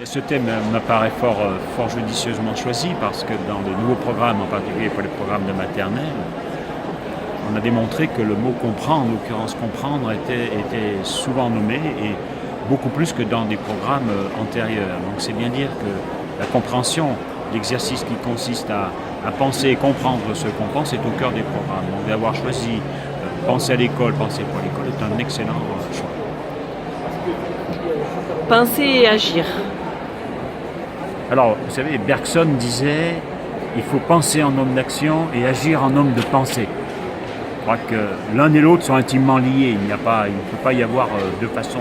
Et ce thème m'apparaît fort judicieusement choisi parce que dans les nouveaux programmes, en particulier pour les programmes de maternelle, on a démontré que le mot comprendre, en l'occurrence comprendre, était souvent nommé et beaucoup plus que dans des programmes antérieurs. Donc c'est bien dire que la compréhension, l'exercice qui consiste à penser et comprendre ce qu'on pense est au cœur des programmes. Donc d'avoir choisi penser à l'école, penser pour l'école est un excellent choix. Penser et agir. Alors, vous savez, Bergson disait il faut penser en homme d'action et agir en homme de pensée. Je crois que l'un et l'autre sont intimement liés. Il ne peut pas y avoir deux façons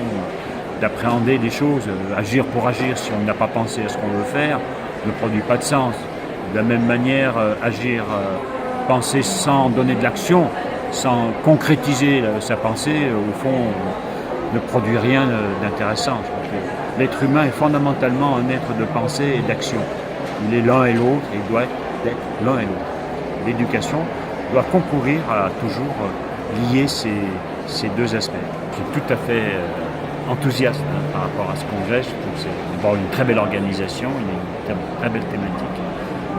d'appréhender les choses. Agir pour agir, si on n'a pas pensé à ce qu'on veut faire, ne produit pas de sens. De la même manière, agir, penser sans donner de l'action, sans concrétiser sa pensée, au fond, ne produit rien d'intéressant. L'être humain est fondamentalement un être de pensée et d'action. Il est l'un et l'autre, et il doit être l'un et l'autre. L'éducation doit concourir à toujours lier ces deux aspects. Je suis tout à fait enthousiaste par rapport à ce congrès. Je trouve que c'est d'abord une très belle organisation, une très belle thématique.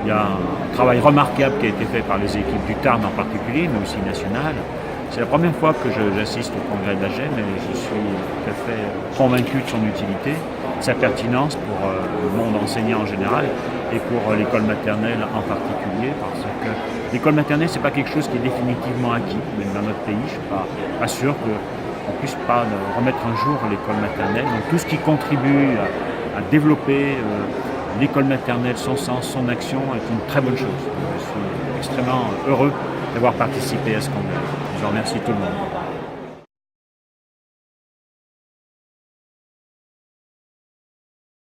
Il y a un travail remarquable qui a été fait par les équipes du Tarn en particulier, mais aussi nationales. C'est la première fois que j'assiste au congrès de la GEM et je suis tout à fait convaincu de son utilité, de sa pertinence pour le monde enseignant en général et pour l'école maternelle en particulier, parce que l'école maternelle, ce n'est pas quelque chose qui est définitivement acquis, même dans notre pays. Je ne suis pas sûr qu'on ne puisse pas remettre un jour l'école maternelle. Donc tout ce qui contribue à développer l'école maternelle, son sens, son action est une très bonne chose. Je suis extrêmement heureux d'avoir participé à ce congrès. Je remercie tout le monde.